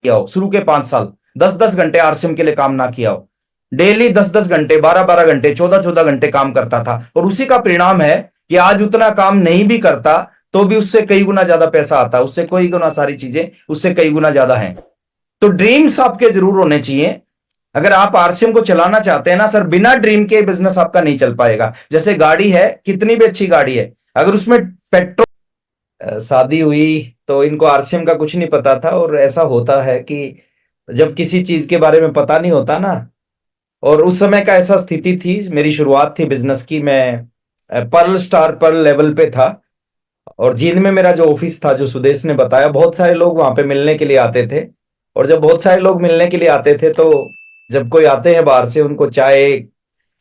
किया हो, शुरू के 5 साल 10-10 घंटे आरसीएम के लिए काम ना किया हो, डेली 10-10 घंटे, 12-12 घंटे, 14-14 घंटे काम करता था, और उसी का परिणाम है कि आज उतना काम नहीं भी करता तो भी उससे कई गुना ज्यादा पैसा आता है, उससे कई गुना सारी चीजें उससे कई गुना ज्यादा है। तो ड्रीम्स आपके जरूर होने चाहिए। अगर आप आरसीएम को चलाना चाहते हैं ना सर, बिना ड्रीम के बिजनेस आपका नहीं चल पाएगा। जैसे गाड़ी है, कितनी भी अच्छी गाड़ी है, अगर उसमें पेट्रोल। शादी हुई तो इनको आरसीएम का कुछ नहीं पता था, और ऐसा होता है कि जब किसी चीज के बारे में पता नहीं होता ना, और उस समय का ऐसा स्थिति थी, मेरी शुरुआत थी बिजनेस की, मैं पर्ल स्टार पर्ल लेवल पे था, और जींद में मेरा जो ऑफिस था, जो सुदेश ने बताया, बहुत सारे लोग वहां पे मिलने के लिए आते थे। और जब बहुत सारे लोग मिलने के लिए आते थे तो जब कोई आते हैं बाहर से, उनको चाय,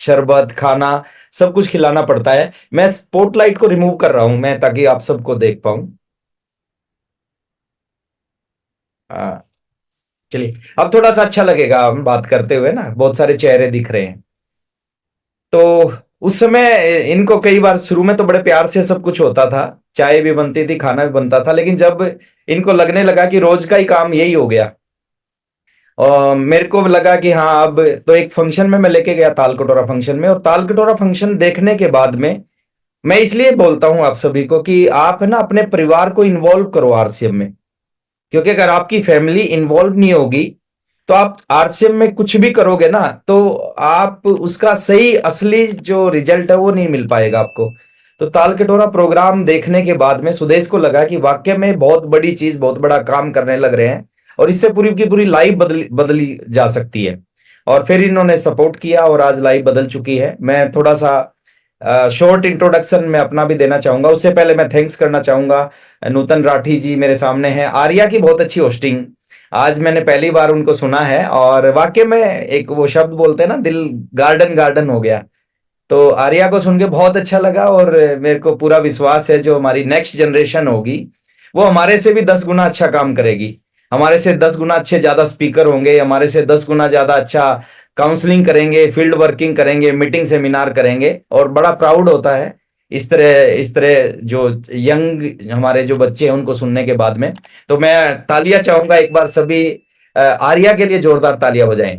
शरबत, खाना, सब कुछ खिलाना पड़ता है। मैं स्पॉटलाइट को रिमूव कर रहा हूं मैं, ताकि आप सबको देख पाऊं। हाँ, चलिए अब थोड़ा सा अच्छा लगेगा हम बात करते हुए ना, बहुत सारे चेहरे दिख रहे हैं। तो उस समय इनको कई बार शुरू में तो बड़े प्यार से सब कुछ होता था, चाय भी बनती थी, खाना भी बनता था, लेकिन जब इनको लगने लगा कि रोज का ही काम यही हो गया, और मेरे को लगा कि हाँ अब तो, एक फंक्शन में मैं लेके गया, ताल कटोरा फंक्शन में, और ताल कटोरा फंक्शन देखने के बाद में मैं इसलिए बोलता हूं आप सभी को कि आप है ना अपने परिवार को इन्वॉल्व करो आरसीएम में। क्योंकि अगर आपकी फैमिली इन्वॉल्व नहीं होगी तो आप आरसीएम में कुछ भी करोगे ना, तो आप उसका सही असली जो रिजल्ट है वो नहीं मिल पाएगा आपको। तो ताल कटोरा प्रोग्राम देखने के बाद में सुदेश को लगा कि वाकई में बहुत बड़ी चीज, बहुत बड़ा काम करने लग रहे हैं, और इससे पूरी की पूरी लाइफ बदली बदली जा सकती है। और फिर इन्होंने सपोर्ट किया, और आज लाइफ बदल चुकी है। मैं थोड़ा सा शॉर्ट इंट्रोडक्शन में अपना भी देना चाहूंगा, उससे पहले मैं थैंक्स करना चाहूंगा। नूतन राठी जी मेरे सामने हैं, आर्या की बहुत अच्छी होस्टिंग, आज मैंने पहली बार उनको सुना है, और वाकई में एक वो शब्द बोलते हैं ना, दिल गार्डन गार्डन हो गया। तो आर्या को सुन के बहुत अच्छा लगा, और मेरे को पूरा विश्वास है जो हमारी नेक्स्ट जनरेशन होगी वो हमारे से भी 10 गुना अच्छा काम करेगी, हमारे से 10 गुना अच्छे ज्यादा स्पीकर होंगे, हमारे से 10 गुना ज्यादा अच्छा काउंसलिंग करेंगे, फील्ड वर्किंग करेंगे, मीटिंग सेमिनार करेंगे। और बड़ा प्राउड होता है इस तरह जो यंग हमारे जो बच्चे हैं उनको सुनने के बाद में। तो मैं तालियां चाहूंगा एक बार सभी आर्या के लिए जोरदार तालियां बजाएं।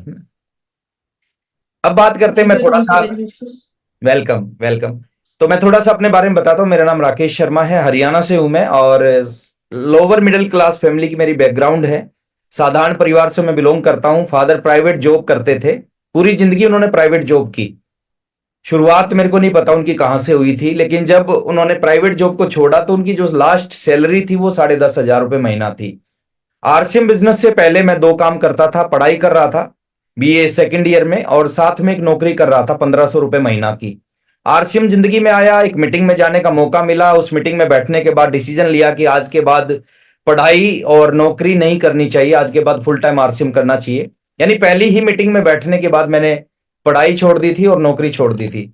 अब बात करते हैं, मैं थोड़ा थैंक यू सा, very much sir. Welcome welcome. तो मैं थोड़ा सा अपने बारे में बताता हूँ। मेरा नाम राकेश शर्मा है, हरियाणा से हूं मैं, और लोअर मिडिल क्लास फैमिली की मेरी बैकग्राउंड है। साधारण परिवार से मैं बिलोंग करता हूँ। फादर प्राइवेट जॉब करते थे, पूरी जिंदगी उन्होंने प्राइवेट जॉब की। शुरुआत मेरे को नहीं पता उनकी कहां से हुई थी, लेकिन जब उन्होंने प्राइवेट जॉब को छोड़ा तो उनकी जो लास्ट सैलरी थी वो 10,500 रुपये महीना थी। आरसीएम बिजनेस से पहले मैं दो काम करता था, पढ़ाई कर रहा था बीए सेकंड ईयर में, और साथ में एक नौकरी कर रहा था 1,500 रुपये महीना की। आरसीएम जिंदगी में आया, एक मीटिंग में जाने का मौका मिला, उस मीटिंग में बैठने के बाद डिसीजन लिया कि आज के बाद पढ़ाई और नौकरी नहीं करनी चाहिए, आज के बाद फुल टाइम आरसीएम करना चाहिए। यानी पहली ही मीटिंग में बैठने के बाद मैंने पढ़ाई छोड़ दी थी और नौकरी छोड़ दी थी।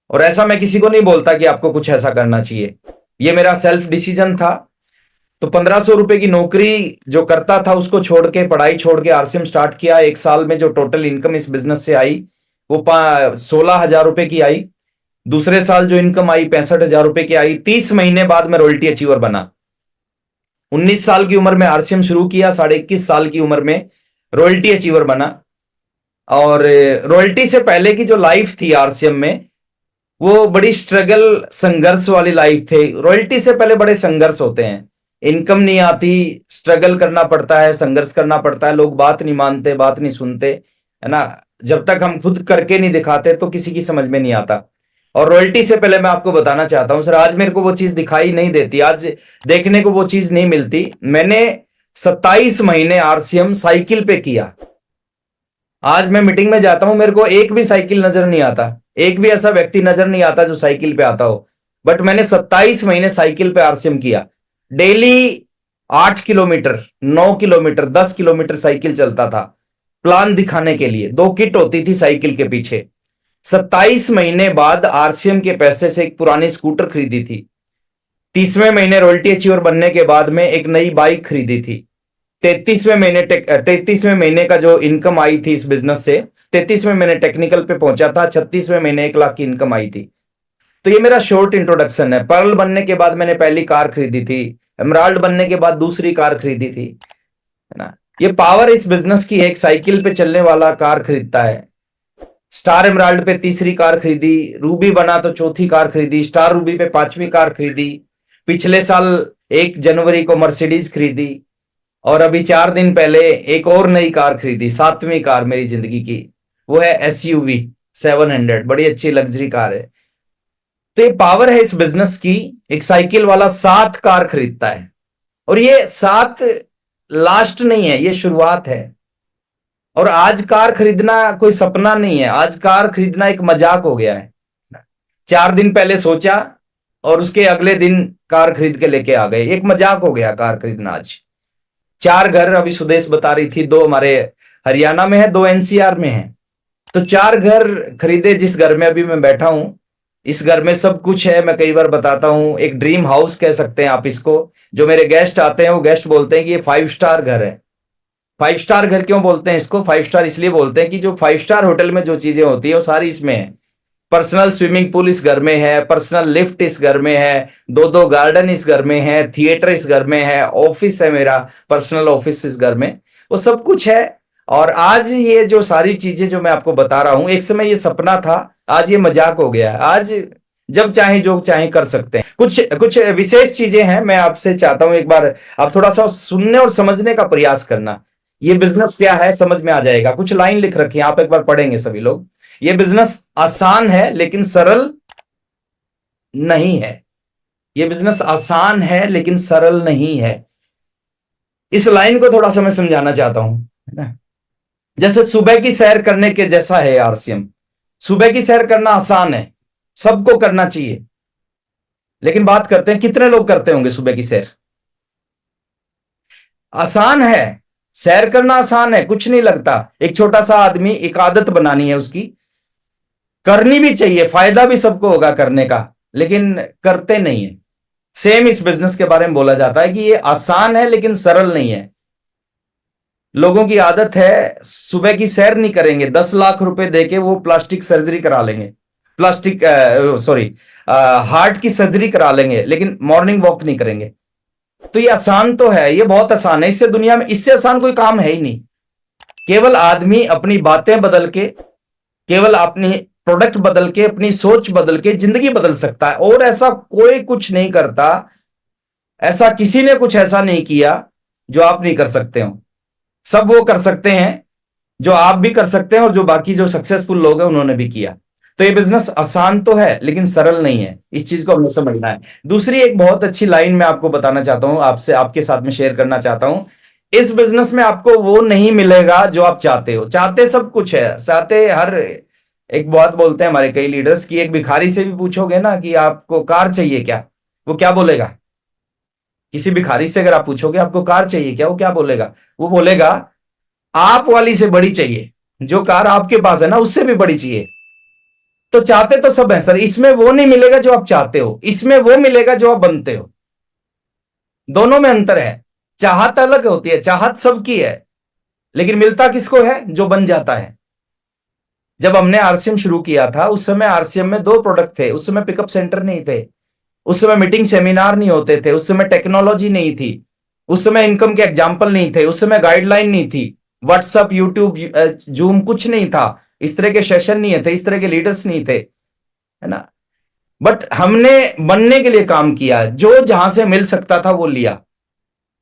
और ऐसा मैं किसी को नहीं बोलता कि आपको कुछ ऐसा करना चाहिए, ये मेरा सेल्फ डिसीजन था। तो 1,500 रुपए की नौकरी जो करता था उसको छोड़ के, पढ़ाई छोड़ के आरसीएम स्टार्ट किया। एक साल में जो टोटल इनकम इस बिजनेस से आई वो 16,000 रुपए की आई। दूसरे साल जो इनकम आई 65,000 रुपए की आई। 30 महीने बाद मैं रॉयल्टी अचीवर बना। 19 साल की उम्र में आरसीएम शुरू किया, 21.5 साल की उम्र में रॉयल्टी अचीवर बना। और रॉयल्टी से पहले की जो लाइफ थी आरसीएम में, वो बड़ी स्ट्रगल, संघर्ष वाली लाइफ थी। रॉयल्टी से पहले बड़े संघर्ष होते हैं, इनकम नहीं आती, स्ट्रगल करना पड़ता है, संघर्ष करना पड़ता है, लोग बात नहीं मानते, बात नहीं सुनते, है ना। जब तक हम खुद करके नहीं दिखाते तो किसी की समझ में नहीं आता। और रॉयल्टी से पहले मैं आपको बताना चाहता हूं सर, आज मेरे को वो चीज दिखाई नहीं देती, आज देखने को वो चीज नहीं मिलती। मैंने 27 महीने आरसीएम साइकिल पे किया। आज मैं मीटिंग में जाता हूं, मेरे को एक भी साइकिल नजर नहीं आता, एक भी ऐसा व्यक्ति नजर नहीं आता जो साइकिल पे आता हो। बट मैंने 27 महीने साइकिल पे आरसीएम किया। Daily 8 kilometre, 9 kilometre, 10 kilometre cycle चलता था, प्लान दिखाने के लिए। 2 किट होती थी साइकिल के पीछे। 27 महीने बाद आरसीएम के पैसे से एक पुरानी स्कूटर खरीदी थी। 30वें महीने रॉयल्टी अचीवर बनने के बाद में एक नई बाइक खरीदी थी। 33वें महीने का जो इनकम आई थी इस बिजनेस से, 33वें महीने टेक्निकल पे पहुंचा था, 36वें महीने 1 लाख की इनकम आई थी। तो ये मेरा शॉर्ट इंट्रोडक्शन है। पर्ल बनने के बाद मैंने पहली कार खरीदी थी, एमराल्ड बनने के बाद दूसरी कार खरीदी थी, है ना। ये पावर इस बिजनेस की है। एक साइकिल पे चलने वाला कार खरीदता है, स्टार एमराल्ड पे तीसरी कार खरीदी, रूबी बना तो चौथी कार खरीदी, स्टार रूबी पे पांचवी कार खरीदी, पिछले साल 1 जनवरी को मर्सिडीज खरीदी, और अभी 4 दिन पहले एक और नई कार खरीदी, सातवीं कार मेरी जिंदगी की, वो है SUV 700, बड़ी अच्छी लग्जरी कार है। तो ये पावर है इस बिजनेस की। एक साइकिल वाला 7 कार खरीदता है, और ये 7 लास्ट नहीं है, ये शुरुआत है। और आज कार खरीदना कोई सपना नहीं है, आज कार खरीदना एक मजाक हो गया है। 4 दिन पहले सोचा और उसके अगले दिन कार खरीद के लेके आ गए, एक मजाक हो गया कार खरीदना आज। 4 घर, अभी सुदेश बता रही थी, 2 हमारे हरियाणा में है, 2 NCR में है। तो 4 घर खरीदे। जिस घर में अभी मैं बैठा हूं, इस घर में सब कुछ है। मैं कई बार बताता हूं, एक ड्रीम हाउस कह सकते हैं आप इसको। जो मेरे गेस्ट आते हैं वो गेस्ट बोलते हैं कि ये 5 स्टार घर है। 5 स्टार घर क्यों बोलते हैं इसको? 5 स्टार इसलिए बोलते हैं कि जो 5 स्टार होटल में जो चीजें होती है वो सारी इसमें है। पर्सनल स्विमिंग पूल इस घर में है, पर्सनल लिफ्ट इस घर में है, 2-2 गार्डन इस घर में है, थिएटर इस घर में है, ऑफिस है मेरा, पर्सनल ऑफिस इस घर में, वो सब कुछ है। और आज ये जो सारी चीजें जो मैं आपको बता रहा हूं, एक समय ये सपना था, आज ये मजाक हो गया है। आज जब चाहे जो चाहे कर सकते हैं। कुछ कुछ विशेष चीजें हैं, मैं आपसे चाहता हूं एक बार आप थोड़ा सा सुनने और समझने का प्रयास करना। ये बिजनेस क्या है समझ में आ जाएगा। कुछ लाइन लिख रखी है, आप एक बार पढ़ेंगे सभी लोग। ये बिजनेस आसान है लेकिन सरल नहीं है। ये बिजनेस आसान है लेकिन सरल नहीं है। इस लाइन को थोड़ा सा मैं समझाना चाहता हूं, है ना। जैसे सुबह की सैर करने के जैसा है RCM। सुबह की सैर करना आसान है, सबको करना चाहिए, लेकिन बात करते हैं कितने लोग करते होंगे सुबह की सैर? आसान है, सैर करना आसान है, कुछ नहीं लगता। एक छोटा सा आदमी, एक आदत बनानी है उसकी, करनी भी चाहिए, फायदा भी सबको होगा करने का, लेकिन करते नहीं है। सेम इस बिजनेस के बारे में बोला जाता है कि ये आसान है लेकिन सरल नहीं है। लोगों की आदत है सुबह की सैर नहीं करेंगे, 10 लाख रुपए देके वो प्लास्टिक सर्जरी करा लेंगे, प्लास्टिक सॉरी हार्ट की सर्जरी करा लेंगे, लेकिन मॉर्निंग वॉक नहीं करेंगे। तो ये आसान तो है, ये बहुत आसान है, इससे दुनिया में इससे आसान कोई काम है ही नहीं। केवल आदमी अपनी बातें बदल के, केवल अपनी प्रोडक्ट बदल के, अपनी सोच बदल के जिंदगी बदल सकता है। और ऐसा कोई कुछ नहीं करता, ऐसा किसी ने कुछ ऐसा नहीं किया जो आप नहीं कर सकते हो। सब वो कर सकते हैं जो आप भी कर सकते हैं, और जो बाकी जो सक्सेसफुल लोग हैं उन्होंने भी किया। तो ये बिजनेस आसान तो है लेकिन सरल नहीं है, इस चीज को हमें समझना है। दूसरी एक बहुत अच्छी लाइन मैं आपको बताना चाहता हूं, आपसे आपके साथ में शेयर करना चाहता हूं। इस बिजनेस में आपको वो नहीं मिलेगा जो आप चाहते हो। चाहते सब कुछ है, चाहते हर एक बात बोलते हैं हमारे कई लीडर्स की, एक भिखारी से भी पूछोगे ना कि आपको कार चाहिए क्या, वो क्या बोलेगा? किसी भिखारी से अगर आप पूछोगे आपको कार चाहिए क्या, वो क्या बोलेगा? वो बोलेगा आप वाली से बड़ी चाहिए, जो कार आपके पास है ना उससे भी बड़ी चाहिए। तो चाहते तो सब है सर, इसमें वो नहीं मिलेगा जो आप चाहते हो, इसमें वो मिलेगा जो आप बनते हो। दोनों में अंतर है। चाहत अलग होती है, चाहत सबकी है, लेकिन मिलता किसको है? जो बन जाता है। जब हमने RCM शुरू किया था उस समय RCM में 2 प्रोडक्ट थे, उस समय पिकअप सेंटर नहीं थे, उस समय मीटिंग सेमिनार नहीं होते थे, उस समय टेक्नोलॉजी नहीं थी, उस समय इनकम के एग्जाम्पल नहीं थे, उस समय गाइडलाइन नहीं थी, व्हाट्सअप, यूट्यूब, जूम कुछ नहीं था, इस तरह के सेशन नहीं थे, इस तरह के लीडर्स नहीं थे, है ना। बट हमने बनने के लिए काम किया, जो जहां से मिल सकता था वो लिया।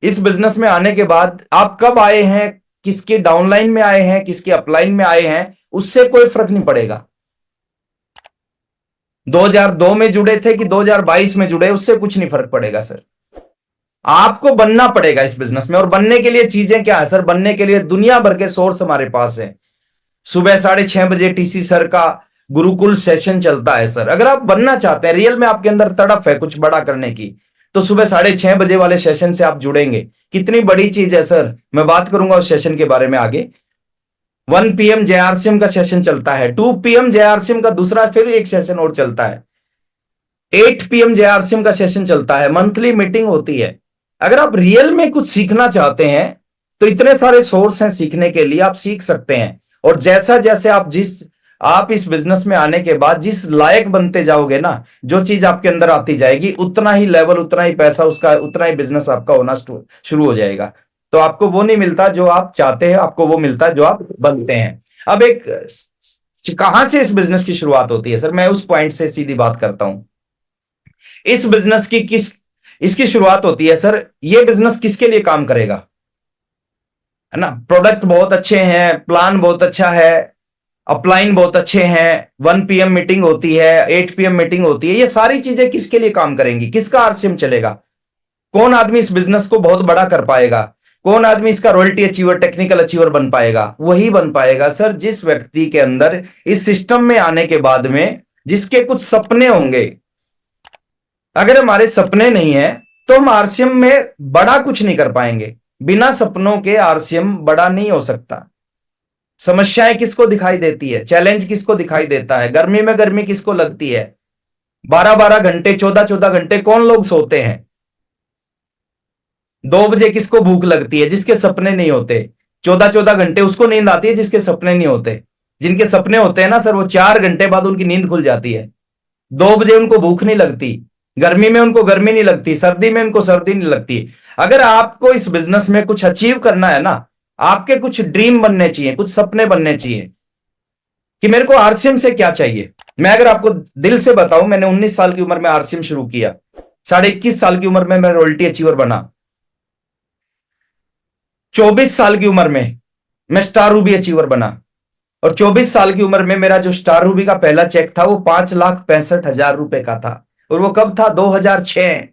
इस बिजनेस में आने के बाद आप कब आए हैं, किसके डाउनलाइन में आए हैं, किसके अपलाइन में आए हैं, उससे कोई फर्क नहीं पड़ेगा। 2002 में जुड़े थे कि 2022 में जुड़े, उससे कुछ नहीं फर्क पड़ेगा सर। आपको बनना पड़ेगा इस बिजनेस में। और बनने के लिए चीजें क्या है सर? बनने के लिए दुनिया भर के सोर्स हमारे पास है। सुबह 6:30 बजे TC सर का गुरुकुल सेशन चलता है सर। अगर आप बनना चाहते हैं, रियल में आपके अंदर तड़प है कुछ बड़ा करने की, तो सुबह 6:30 बजे वाले सेशन से आप जुड़ेंगे। कितनी बड़ी चीज है सर, मैं बात करूंगा उस सेशन के बारे में आगे। 1 PM JRCM का सेशन चलता है, 2 PM JRCM का दूसरा फिर एक सेशन और चलता है, 8 PM JRCM का सेशन चलता है, मंथली मीटिंग होती है। अगर आप रियल में कुछ सीखना चाहते हैं तो इतने सारे सोर्स हैं सीखने के लिए, आप सीख सकते हैं। और जैसा जैसे आप इस बिजनेस में आने के बाद जिस लायक बनते जाओगे ना, जो चीज आपके अंदर आती जाएगी, उतना ही लेवल, उतना ही पैसा, उसका उतना ही बिजनेस आपका होना शुरू हो जाएगा। तो आपको वो नहीं मिलता जो आप चाहते हैं, आपको वो मिलता है जो आप बनते हैं। अब एक कहां से इस बिजनेस की शुरुआत होती है सर, मैं उस पॉइंट से सीधी बात करता हूं। इस बिजनेस की इसकी शुरुआत होती है सर, ये बिजनेस किसके लिए काम करेगा, है ना। प्रोडक्ट बहुत अच्छे हैं, प्लान बहुत अच्छा है, अपलाइन बहुत अच्छे हैं, 1 PM मीटिंग होती है, 8 PM मीटिंग होती है, ये सारी चीजें किसके लिए काम करेंगी, किसका आरसीएम चलेगा, कौन आदमी इस बिजनेस को बहुत बड़ा कर पाएगा, कौन आदमी इसका रॉयल्टी अचीवर, टेक्निकल अचीवर बन पाएगा, वही बन पाएगा सर जिस व्यक्ति के अंदर इस सिस्टम में आने के बाद में जिसके कुछ सपने होंगे। अगर हमारे सपने नहीं है तो हम आरसीएम में बड़ा कुछ नहीं कर पाएंगे। बिना सपनों के आरसीएम बड़ा नहीं हो सकता। समस्याएं किसको दिखाई देती है, चैलेंज किसको दिखाई देता है, गर्मी में गर्मी किसको लगती है, 12-12 घंटे 14-14 घंटे कौन लोग सोते हैं, 2 बजे किसको भूख लगती है, जिसके सपने नहीं होते, 14-14 घंटे उसको नींद आती है जिसके सपने नहीं होते। जिनके सपने होते हैं ना सर, वो 4 घंटे बाद उनकी नींद खुल जाती है। 2 बजे उनको भूख नहीं लगती, गर्मी में उनको गर्मी नहीं लगती, सर्दी में उनको सर्दी नहीं लगती। अगर आपको इस बिजनेस में कुछ अचीव करना है ना, आपके कुछ ड्रीम बनने चाहिए, कुछ सपने बनने चाहिए कि मेरे को आरसीएम से क्या चाहिए। मैं अगर आपको दिल से बताऊं, मैंने 19 साल की उम्र में आरसीएम शुरू किया, 21.5 साल की उम्र में मैं रॉयल्टी अचीवर बना, 24 साल की उम्र में मैं स्टार रूबी अचीवर बना, और 24 साल की उम्र में मेरा जो स्टार रूबी का पहला चेक था वो 5,65,000 रुपए का था। और वो कब था, 2006,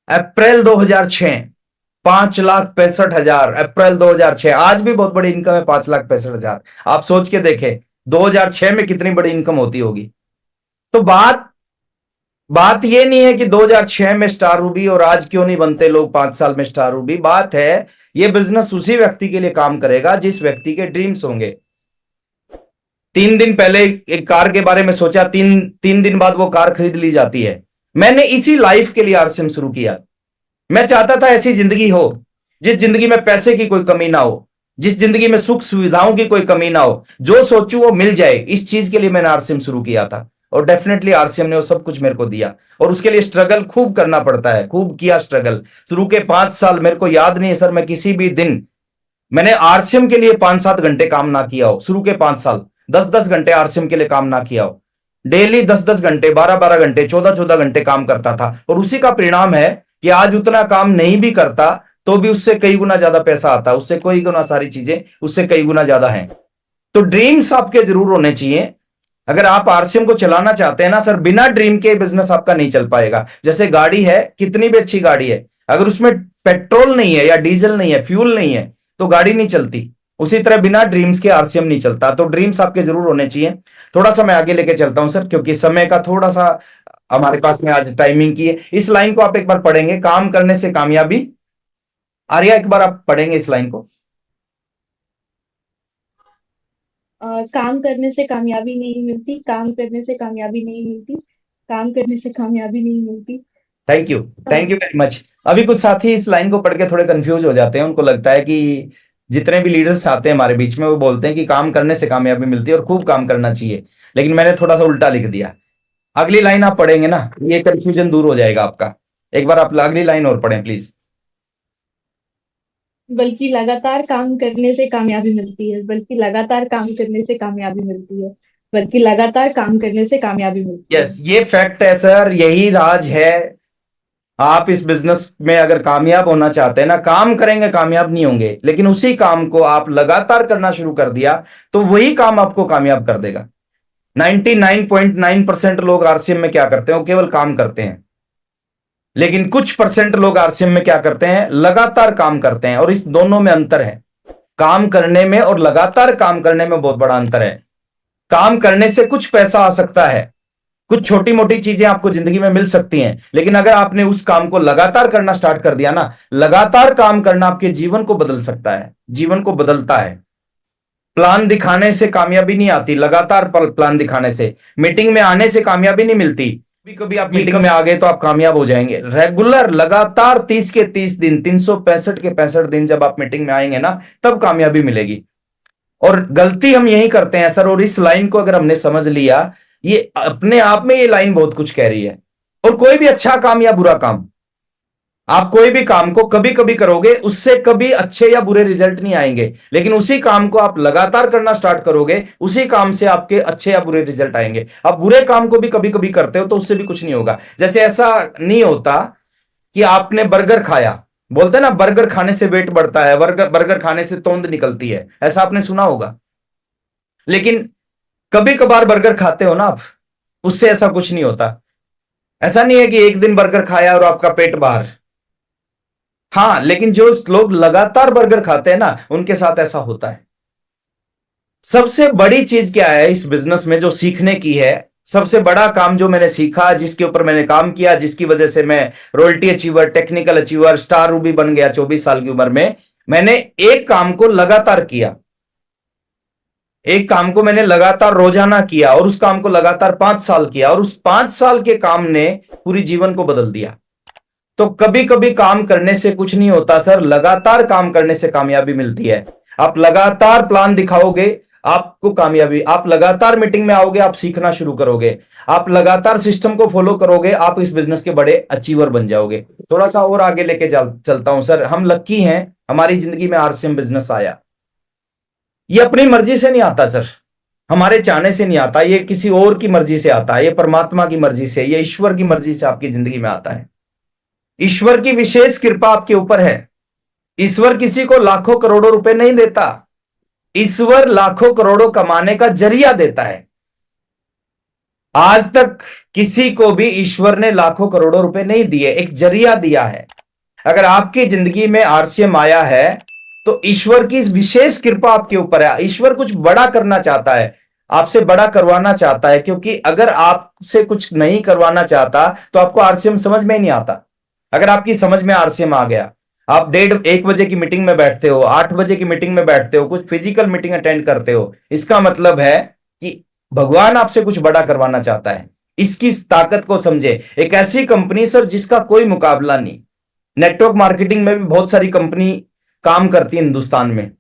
अप्रैल 2006, 5,65,000, अप्रैल 2006। आज भी बहुत बड़ी इनकम है 5,65,000। आप सोच के देखें 2006 में कितनी बड़ी इनकम होती होगी। तो बात बात ये नहीं है कि 2006 में स्टार रूबी और आज क्यों नहीं बनते लोग 5 साल में स्टार रूबी। बात है ये बिजनेस उसी व्यक्ति के लिए काम करेगा जिस व्यक्ति के ड्रीम्स होंगे। 3 दिन पहले एक कार के बारे में सोचा, तीन दिन बाद वो कार खरीद ली जाती है। मैंने इसी लाइफ के लिए आरसीएम शुरू किया। मैं चाहता था ऐसी जिंदगी हो जिस जिंदगी में पैसे की कोई कमी ना हो, जिस जिंदगी में सुख सुविधाओं की कोई कमी ना हो, जो सोचूं वो मिल जाए। इस चीज के लिए मैंने आरसीएम शुरू किया था, और डेफिनेटली आरसीएम ने वो सब कुछ मेरे को दिया। और उसके लिए स्ट्रगल खूब करना पड़ता है, खूब किया स्ट्रगल। शुरू के 5 साल मेरे को याद नहीं है सर, मैं किसी भी दिन मैंने आरसीएम के लिए 5-7 घंटे काम ना किया हो। शुरू के 5 साल 10-10 घंटे आरसीएम के लिए काम ना किया हो। डेली 10-10 घंटे, 12-12 घंटे, 14-14 घंटे काम करता था। और उसी का परिणाम है कि आज उतना काम नहीं भी करता तो भी उससे कई गुना ज्यादा पैसा आता, उससे कई गुना सारी चीजें उससे कई गुना ज्यादा हैं। तो ड्रीम्स आपके जरूर होने चाहिए। अगर आप आरसीएम को चलाना चाहते हैं ना सर, बिना ड्रीम के बिजनेस आपका नहीं चल पाएगा। जैसे गाड़ी है, कितनी भी अच्छी गाड़ी है, अगर उसमें पेट्रोल नहीं है या डीजल नहीं है, फ्यूल नहीं है, तो गाड़ी नहीं चलती। उसी तरह बिना ड्रीम्स के आरसीएम नहीं चलता। तो ड्रीम्स आपके जरूर होने चाहिए। थोड़ा सा मैं आगे लेके चलता हूं सर, क्योंकि समय का थोड़ा सा हमारे पास में आज टाइमिंग की है। इस लाइन को आप एक बार पढ़ेंगे, काम करने से कामयाबी। आर्या एक बार आप पढ़ेंगे इस लाइन को। काम करने से कामयाबी नहीं मिलती, काम करने से कामयाबी नहीं मिलती, काम करने से कामयाबी नहीं मिलती। Thank you, thank you very much. अभी कुछ साथी इस लाइन को पढ़ के थोड़े कंफ्यूज हो जाते हैं। उनको लगता है कि जितने भी लीडर्स आते हैं हमारे बीच में वो बोलते हैं कि काम करने से कामयाबी मिलती है और खूब काम करना चाहिए, लेकिन मैंने थोड़ा सा उल्टा लिख दिया। अगली लाइन आप पढ़ेंगे ना, ये कंफ्यूजन दूर हो जाएगा आपका। एक बार आप अगली लाइन और पढ़ें प्लीज। बल्कि लगातार काम करने से कामयाबी मिलती है, बल्कि लगातार काम करने से कामयाबी मिलती है, बल्कि लगातार काम करने से कामयाबी मिलती है। यस, ये फैक्ट है सर, यही राज है। आप इस बिजनेस में अगर कामयाब होना चाहते हैं ना, काम करेंगे कामयाब नहीं होंगे, लेकिन उसी काम को आप लगातार करना शुरू कर दिया तो वही काम आपको कामयाब कर देगा। 99.9% लोग आरसीएम में क्या करते हैं, वो केवल काम करते हैं। लेकिन कुछ परसेंट लोग आरसीएम में क्या करते हैं, लगातार काम करते हैं। और इस दोनों में अंतर है, काम करने में और लगातार काम करने में बहुत बड़ा अंतर है। काम करने से कुछ पैसा आ सकता है, कुछ छोटी मोटी चीजें आपको जिंदगी में मिल सकती हैं, लेकिन अगर आपने उस काम को लगातार करना स्टार्ट कर दिया ना, लगातार काम करना आपके जीवन को बदल सकता है, जीवन को बदलता है। प्लान दिखाने से कामयाबी नहीं आती, लगातार प्लान दिखाने से। मीटिंग में आने से कामयाबी नहीं मिलती। कभी कभी आप मीटिंग में आ गए तो आप कामयाब हो जाएंगे। रेगुलर लगातार 30 के 30 दिन, 365 के 65 दिन जब आप मीटिंग में आएंगे ना, तब कामयाबी मिलेगी। और गलती हम यही करते हैं सर। और इस लाइन को अगर हमने समझ लिया, ये अपने आप में ये लाइन बहुत कुछ कह रही है। और कोई भी अच्छा काम या बुरा काम, आप कोई भी काम को कभी कभी करोगे, उससे कभी अच्छे या बुरे रिजल्ट नहीं आएंगे, लेकिन उसी काम को आप लगातार करना स्टार्ट करोगे, उसी काम से आपके अच्छे या बुरे रिजल्ट आएंगे। आप बुरे काम को भी कभी कभी करते हो तो उससे भी कुछ नहीं होगा। जैसे ऐसा नहीं होता कि आपने बर्गर खाया, बोलते हैं ना बर्गर खाने से वेट बढ़ता है, बर्गर बर्गर खाने से तोंद निकलती है, ऐसा आपने सुना होगा। लेकिन कभी कभार बर्गर खाते हो ना आप, उससे ऐसा कुछ नहीं होता। ऐसा नहीं है कि एक दिन बर्गर खाया और आपका पेट बाहर। हाँ, लेकिन जो लोग लगातार बर्गर खाते हैं ना, उनके साथ ऐसा होता है। सबसे बड़ी चीज क्या है इस बिजनेस में जो सीखने की है, सबसे बड़ा काम जो मैंने सीखा, जिसके ऊपर मैंने काम किया, जिसकी वजह से मैं royalty achiever, technical achiever, star Ruby बन गया 24 साल की उम्र में, मैंने एक काम को लगातार किया। एक काम को मैंने लगातार रोजाना किया और उस काम को लगातार 5 साल किया, और उस 5 साल के काम ने पूरी जीवन को बदल दिया। तो कभी कभी काम करने से कुछ नहीं होता सर, लगातार काम करने से कामयाबी मिलती है। आप लगातार प्लान दिखाओगे, आपको कामयाबी, आप लगातार मीटिंग में आओगे, आप सीखना शुरू करोगे, आप लगातार सिस्टम को फॉलो करोगे, आप इस बिजनेस के बड़े अचीवर बन जाओगे। थोड़ा सा और आगे लेके चलता हूं सर। हम लक्की हैं, हमारी जिंदगी में आरसीएम बिजनेस आया। ये अपनी मर्जी से नहीं आता सर, हमारे चाहने से नहीं आता, ये किसी और की मर्जी से आता है, ये परमात्मा की मर्जी से, ये ईश्वर की मर्जी से आपकी जिंदगी में आता है। ईश्वर की विशेष कृपा आपके ऊपर है। ईश्वर किसी को लाखों करोड़ों रुपए नहीं देता, ईश्वर लाखों करोड़ों कमाने का जरिया देता है। आज तक किसी को भी ईश्वर ने लाखों करोड़ों रुपए नहीं दिए, एक जरिया दिया है। अगर आपकी जिंदगी में आरसीएम आया है तो ईश्वर की विशेष कृपा आपके ऊपर है। ईश्वर कुछ बड़ा करना चाहता है, आपसे बड़ा करवाना चाहता है, क्योंकि अगर आपसे कुछ नहीं करवाना चाहता तो आपको आरसीएम समझ में ही नहीं आता। अगर आपकी समझ में आरसीएम आ गया, आप 1:30 की मीटिंग में बैठते हो, 8 की मीटिंग में बैठते हो, कुछ फिजिकल मीटिंग अटेंड करते हो, इसका मतलब है कि भगवान आपसे कुछ बड़ा करवाना चाहता है। इसकी ताकत को समझे। एक ऐसी कंपनी सर जिसका कोई मुकाबला नहीं, नेटवर्क मार्केटिंग में भी बहुत सारी कंपनी काम करती है हिंदुस्तान में,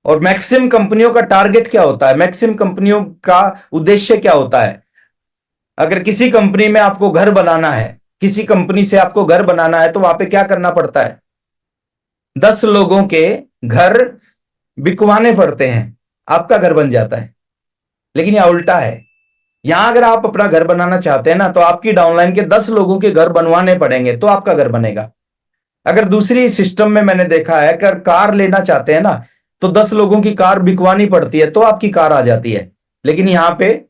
और मैक्सिमम कंपनियों का टारगेट क्या होता है, मैक्सिमम कंपनियों का उद्देश्य क्या होता है? अगर किसी कंपनी में आपको घर बनाना है, किसी कंपनी से आपको घर बनाना है, तो वहां पे क्या करना पड़ता है? 10 लोगों के घर बिकवाने पड़ते हैं, आपका घर बन जाता है। लेकिन यह उल्टा है। यहां अगर आप अपना घर बनाना चाहते हैं ना, तो आपकी डाउनलाइन के 10 लोगों के घर बनवाने पड़ेंगे, तो आपका घर बनेगा। अगर दूसरी सिस्टम में मैंने देखा है, अगर कार लेना चाहते हैं ना, तो 10 लोगों की कार बिकवानी पड़ती है, तो आपकी कार आ जाती है। लेकिन यहां पे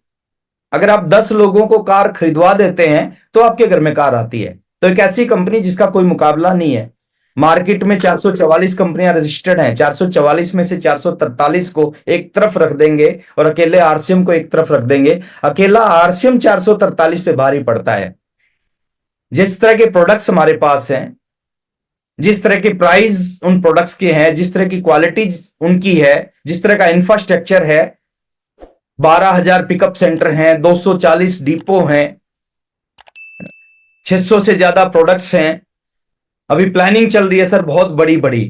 अगर आप 10 लोगों को कार खरीदवा देते हैं, तो आपके घर में कार आती है। तो एक ऐसी कंपनी जिसका कोई मुकाबला नहीं है। मार्केट में 444 कंपनियां रजिस्टर्ड हैं, 444 में से 443 को एक तरफ रख देंगे और अकेले आरसीएम को एक तरफ रख देंगे, अकेला आरसीएम 443 पे भारी पड़ता है। जिस तरह के प्रोडक्ट्स हमारे पास हैं, जिस तरह की प्राइस उन प्रोडक्ट्स के हैं, जिस तरह की क्वालिटी उनकी है, जिस तरह का इंफ्रास्ट्रक्चर है, 12,000 पिकअप सेंटर हैं, 240 डिपो हैं, 600 से ज्यादा प्रोडक्ट्स हैं, अभी प्लानिंग चल रही है सर बहुत बड़ी बड़ी।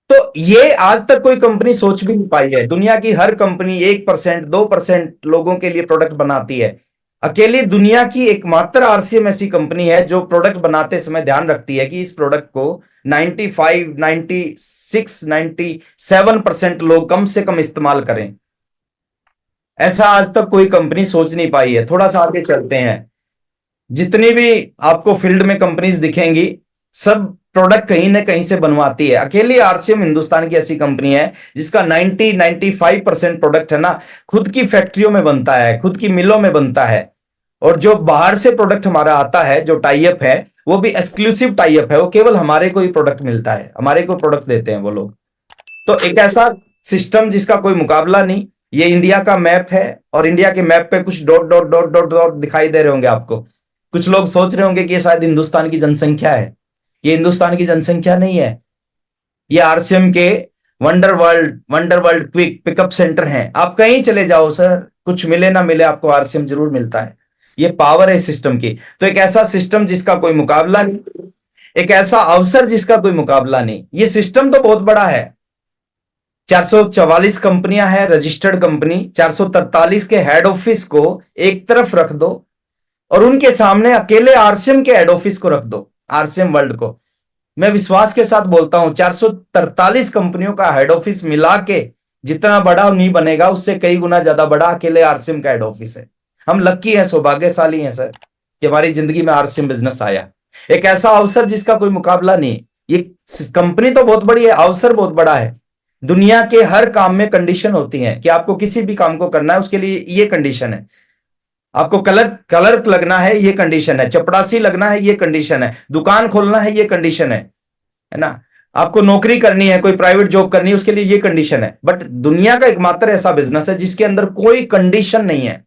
तो ये आज तक कोई कंपनी सोच भी नहीं पाई है। दुनिया की हर कंपनी 1% 2% लोगों के लिए प्रोडक्ट बनाती है। अकेली दुनिया की एकमात्र आरसीएम ऐसी कंपनी है जो प्रोडक्ट बनाते समय ध्यान रखती है कि इस प्रोडक्ट को 95, 96, 97% लोग कम से कम इस्तेमाल करें। ऐसा आज तक कोई कंपनी सोच नहीं पाई है। थोड़ा सा आगे चलते हैं। जितनी भी आपको फील्ड में कंपनीज दिखेंगी, सब प्रोडक्ट कहीं ना कहीं से बनवाती है। अकेली आरसीएम हिंदुस्तान की ऐसी कंपनी है जिसका 95% प्रोडक्ट है ना, खुद की फैक्ट्रियों में बनता है, खुद की मिलों में बनता है। और जो बाहर से प्रोडक्ट हमारा आता है, जो टाइअप है, वो भी एक्सक्लूसिव टाइअप है, वो केवल हमारे को ही प्रोडक्ट मिलता है, हमारे को प्रोडक्ट देते हैं वो लोग। तो एक ऐसा सिस्टम जिसका कोई मुकाबला नहीं। ये इंडिया का मैप है, और इंडिया के मैप पे कुछ dot dot dot dot dot दिखाई दे रहे होंगे आपको। कुछ लोग सोच रहे होंगे कि ये शायद हिंदुस्तान की जनसंख्या है। ये हिंदुस्तान की जनसंख्या नहीं है, ये आरसीएम के wonder world quick pickup centre हैं। आप कहीं चले जाओ सर, कुछ मिले ना मिले, आपको आरसीएम जरूर मिलता है। ये पावर है सिस्टम की। तो एक ऐसा सिस्टम जिसका कोई मुकाबला नहीं, एक ऐसा अवसर जिसका कोई मुकाबला नहीं। ये सिस्टम तो बहुत बड़ा है। 444 कंपनियां हैं रजिस्टर्ड कंपनी, 443 के हेड ऑफिस को एक तरफ रख दो और उनके सामने अकेले आरसीएम के हेड ऑफिस को रख दो, आरसीएम वर्ल्ड को। मैं विश्वास के साथ बोलता हूं 443 कंपनियों का हेड ऑफिस मिला के जितना बड़ा नहीं बनेगा, उससे कई गुना ज्यादा बड़ा अकेले आरसीएम का हेड ऑफिस है। हम लकी हैं, सौभाग्यशाली हैं सर कि हमारी जिंदगी में आरसीएम बिजनेस आया। एक ऐसा अवसर जिसका कोई मुकाबला नहीं। ये कंपनी तो बहुत बड़ी है, अवसर बहुत बड़ा है। दुनिया के हर काम में कंडीशन होती है कि आपको किसी भी काम को करना है, उसके लिए ये कंडीशन है। आपको कलर लगना है, ये कंडीशन है। चपड़ासी लगना है, ये कंडीशन है। दुकान खोलना है, ये कंडीशन है ना। आपको नौकरी करनी है, कोई प्राइवेट जॉब करनी है, उसके लिए ये कंडीशन है। बट दुनिया का एकमात्र ऐसा बिजनेस है जिसके अंदर कोई कंडीशन नहीं है।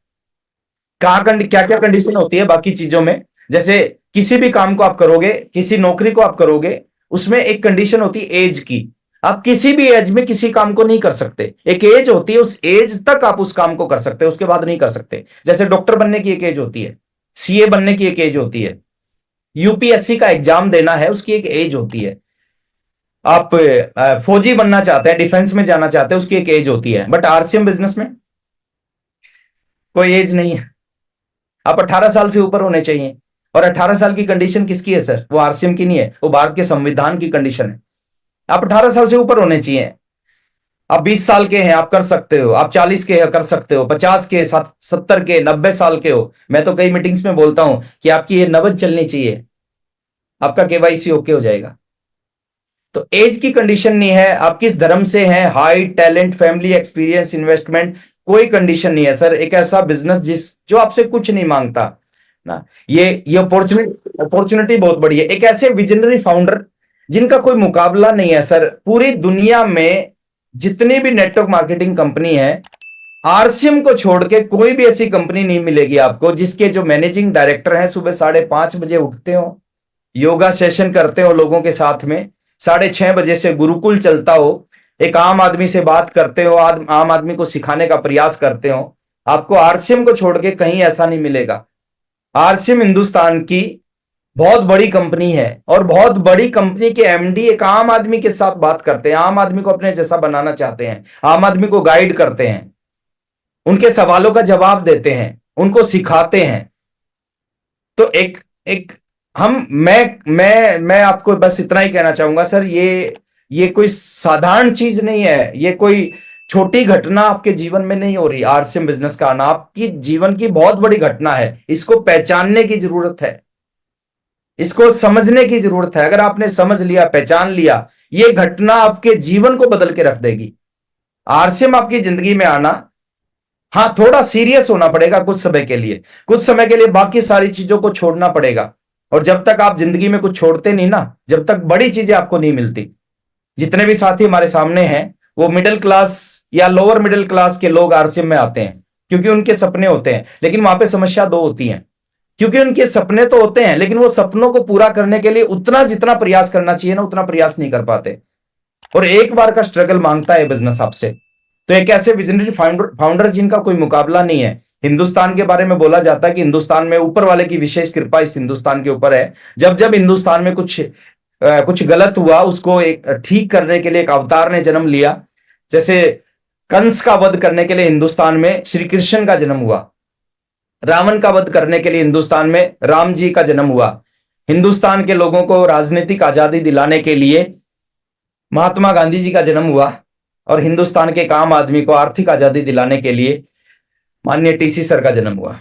क्या क्या कंडीशन होती है बाकी चीजों में, जैसे किसी भी काम को आप करोगे, किसी नौकरी को आप करोगे, उसमें एक कंडीशन होती है एज की। आप किसी भी एज में किसी काम को नहीं कर सकते। एक एज होती है, उस एज तक आप उस काम को कर सकते हैं, उसके बाद नहीं कर सकते। जैसे डॉक्टर बनने की एक एज होती है, सीए बनने की एक एज होती है, यूपीएससी का एग्जाम देना है, उसकी एक एज होती है। आप फौजी बनना चाहते हैं, डिफेंस में जाना चाहते हैं, उसकी एक एज होती है। बट आरसीएम बिजनेस में कोई एज नहीं है। आप 18 साल से ऊपर होने चाहिए। और 18 साल की कंडीशन किसकी है सर? वो आरसीएम की नहीं है, वो भारत के संविधान की कंडीशन है। आप 18 साल से ऊपर होने चाहिए। आप 20 साल के हैं, आप कर सकते हो। आप 40 के हैं, कर सकते हो। 50 के, 70 के, 90 साल के हो। मैं तो कई मीटिंग्स में बोलता हूं कि आपकी ये नबज चलनी चाहिए, आपका केवाईसी ओके हो जाएगा। तो एज की कंडीशन नहीं है। आप किस धर्म से हैं, height, talent, family, experience, investment, कोई कंडीशन नहीं है सर। एक ऐसा बिजनेस जो आपसे कुछ नहीं मांगता ना। ये अपॉर्चुनिटी बहुत बड़ी है। एक ऐसे विजनरी फाउंडर जिनका कोई मुकाबला नहीं है सर। पूरी दुनिया में जितनी भी नेटवर्क मार्केटिंग कंपनी है, आरसीएम को छोड़ के कोई भी ऐसी कंपनी नहीं मिलेगी आपको जिसके जो मैनेजिंग डायरेक्टर हैं सुबह 5:30 बजे उठते हो, योगा सेशन करते हो लोगों के साथ में, 6:30 बजे से गुरुकुल चलता हो, एक आम आदमी से बात करते हो, आम आदमी को सिखाने का प्रयास करते हो। आपको आरसीएम को छोड़ के कहीं ऐसा नहीं मिलेगा। आरसीएम हिंदुस्तान की बहुत बड़ी कंपनी है, और बहुत बड़ी कंपनी के एमडी एक आम आदमी के साथ बात करते हैं, आम आदमी को अपने जैसा बनाना चाहते हैं, आम आदमी को गाइड करते हैं, उनके सवालों का जवाब देते हैं, उनको सिखाते हैं। तो एक एक हम मैं आपको बस इतना ही कहना चाहूंगा सर, ये कोई साधारण चीज नहीं है। ये कोई छोटी घटना आपके जीवन में नहीं हो रही। आरसीएम बिजनेस का आना आपकी जीवन की बहुत बड़ी घटना है। इसको पहचानने की जरूरत है, इसको समझने की जरूरत है। अगर आपने समझ लिया, पहचान लिया, ये घटना आपके जीवन को बदल के रख देगी। आरसीएम आपकी जिंदगी में आना, हाँ थोड़ा सीरियस होना पड़ेगा कुछ समय के लिए, कुछ समय के लिए बाकी सारी चीजों को छोड़ना पड़ेगा। और जब तक आप जिंदगी में कुछ छोड़ते नहीं ना, जब तक बड़ी चीजें आपको नहीं मिलती। जितने भी साथी हमारे सामने हैं वो मिडिल क्लास या लोअर मिडिल क्लास के लोग आरसीएम में आते हैं क्योंकि उनके सपने होते हैं। लेकिन वहां पे समस्या दो होती है, क्योंकि उनके सपने तो होते हैं लेकिन वो सपनों को पूरा करने के लिए उतना जितना प्रयास करना चाहिए ना, उतना प्रयास नहीं कर पाते। और एक बार का स्ट्रगल मांगता है बिजनेस आपसे। तो एक ऐसे विजनरी फाउंडर जिनका कोई मुकाबला नहीं है। हिंदुस्तान के बारे में बोला जाता है कि हिंदुस्तान में ऊपर वाले की विशेष कृपा इस हिंदुस्तान के ऊपर है। जब जब हिंदुस्तान में कुछ गलत हुआ, उसको एक ठीक करने के लिए एक अवतार ने जन्म लिया। जैसे कंस का वध करने के लिए हिंदुस्तान में श्री कृष्ण का जन्म हुआ, रावण का वध करने के लिए हिंदुस्तान में राम जी का जन्म हुआ, हिंदुस्तान के लोगों को राजनीतिक आजादी दिलाने के लिए महात्मा गांधी जी का जन्म हुआ, और हिंदुस्तान के एक आम आदमी को आर्थिक आजादी दिलाने के लिए माननीय टीसी सर का जन्म हुआ।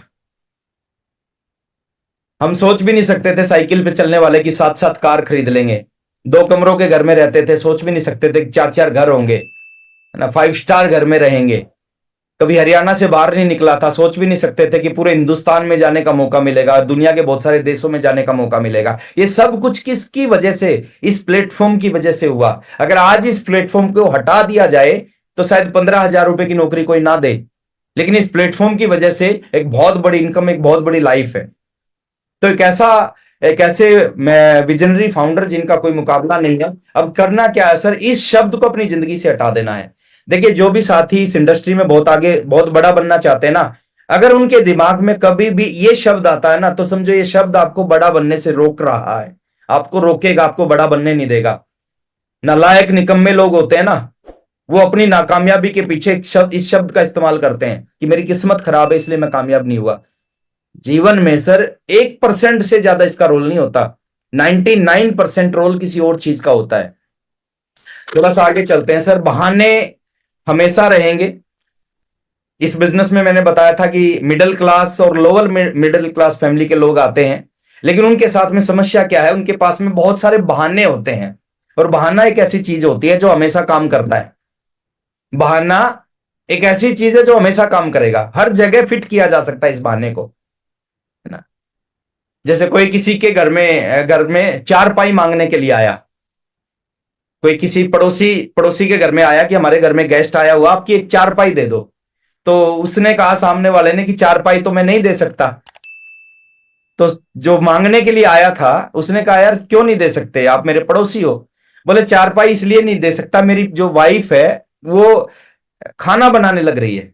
हम सोच भी नहीं सकते थे साइकिल पे चलने वाले की 7-7 कार खरीद लेंगे। 2 कमरों के घर में रहते थे, सोच भी नहीं सकते थे 4-4 घर होंगे, है ना, 5 स्टार घर में रहेंगे। कभी हरियाणा से बाहर नहीं निकला था, सोच भी नहीं सकते थे कि पूरे हिंदुस्तान में जाने का मौका मिलेगा, दुनिया के बहुत सारे देशों में जाने का मौका मिलेगा। ये सब कुछ किसकी वजह से? इस प्लेटफॉर्म की वजह से हुआ। अगर आज इस प्लेटफॉर्म को हटा दिया जाए तो शायद 15,000 रुपए की नौकरी कोई ना दे, लेकिन इस प्लेटफॉर्म की वजह से एक बहुत बड़ी इनकम, एक बहुत बड़ी लाइफ है। तो एक ऐसे विजनरी फाउंडर जिनका कोई मुकाबला नहीं है। अब करना क्या है सर? इस शब्द को अपनी जिंदगी से हटा देना है। देखिए, जो भी साथी इस इंडस्ट्री में बहुत आगे, बहुत बड़ा बनना चाहते हैं ना, अगर उनके दिमाग में कभी भी ये शब्द आता है ना, तो समझो ये शब्द आपको बड़ा बनने से रोक रहा है, आपको रोकेगा, आपको बड़ा बनने नहीं देगा। नालायक, निकम्मे लोग होते हैं ना, वो अपनी नाकामयाबी के पीछे इस शब्द का इस्तेमाल करते हैं कि मेरी किस्मत खराब है इसलिए मैं कामयाब नहीं हुआ। जीवन में सर 1% से ज्यादा इसका रोल नहीं होता। 99% रोल किसी और चीज का होता है। थोड़ा सा आगे चलते हैं सर। बहाने हमेशा रहेंगे इस बिजनेस में। मैंने बताया था कि मिडिल क्लास और लोअर मिडिल क्लास फैमिली के लोग आते हैं, लेकिन उनके साथ में समस्या क्या है, उनके पास में बहुत सारे बहाने होते हैं। और बहाना एक ऐसी चीज होती है जो हमेशा काम करता है। बहाना एक ऐसी चीज है जो हमेशा काम करेगा, हर जगह फिट किया जा सकता है इस बहाने को, है ना। जैसे कोई किसी के घर में चारपाई मांगने के लिए आया, कोई किसी पड़ोसी पड़ोसी के घर में आया कि हमारे घर में गेस्ट आया हुआ, आपकी एक चारपाई दे दो। तो उसने कहा सामने वाले ने कि चारपाई तो मैं नहीं दे सकता। तो जो मांगने के लिए आया था उसने कहा यार क्यों नहीं दे सकते, आप मेरे पड़ोसी हो। बोले चारपाई इसलिए नहीं दे सकता, मेरी जो वाइफ है वो खाना बनाने लग रही है।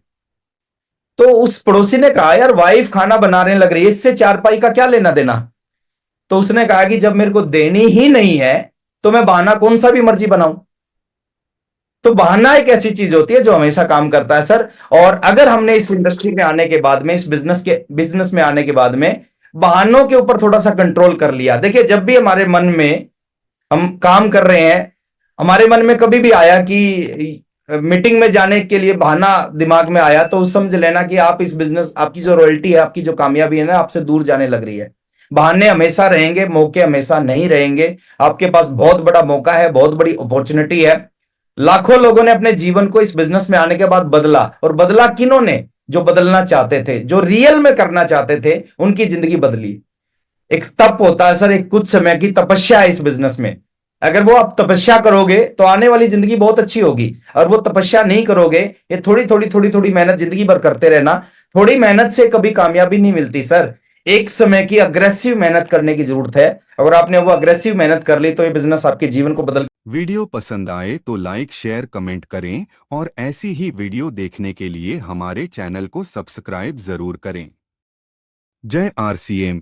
तो उस पड़ोसी ने कहा यार वाइफ खाना बनाने लग रही है, इससे चारपाई का क्या लेना देना। तो उसने कहा कि जब मेरे को देनी ही नहीं है तो मैं बहाना कौन सा भी मर्जी बनाऊं। तो बहाना एक ऐसी चीज होती है जो हमेशा काम करता है सर। और अगर हमने इस इंडस्ट्री में आने के बाद में, इस बिजनेस में आने के बाद में बहानों के ऊपर थोड़ा सा कंट्रोल कर लिया। देखिए जब भी हमारे मन में, हम काम कर रहे हैं, हमारे मन में कभी भी आया कि मीटिंग में जाने के लिए बहाना दिमाग में आया, तो समझ लेना कि आप इस बिजनेस, आपकी जो रॉयल्टी है, आपकी जो कामयाबी है ना, आपसे दूर जाने लग रही है। बहाने हमेशा रहेंगे, मौके हमेशा नहीं रहेंगे। आपके पास बहुत बड़ा मौका है, बहुत बड़ी अपॉर्चुनिटी है। लाखों लोगों ने अपने जीवन को इस बिजनेस में आने के बाद बदला, और बदला किन्होंने? जो बदलना चाहते थे, जो रियल में करना चाहते थे, उनकी जिंदगी बदली। एक तप होता है सर, एक कुछ समय की तपस्या है इस बिजनेस में। अगर वो आप तपस्या करोगे तो आने वाली जिंदगी बहुत अच्छी होगी। और वो तपस्या नहीं करोगे, ये थोड़ी थोड़ी मेहनत जिंदगी भर करते रहना, थोड़ी मेहनत से कभी कामयाबी नहीं मिलती सर। एक समय की अग्रेसिव मेहनत करने की जरूरत है। अगर आपने वो अग्रेसिव मेहनत कर ली तो ये बिजनेस आपके जीवन को बदल। वीडियो पसंद आए तो लाइक शेयर कमेंट करें और ऐसी ही वीडियो देखने के लिए हमारे चैनल को सब्सक्राइब जरूर करें। जय RCM।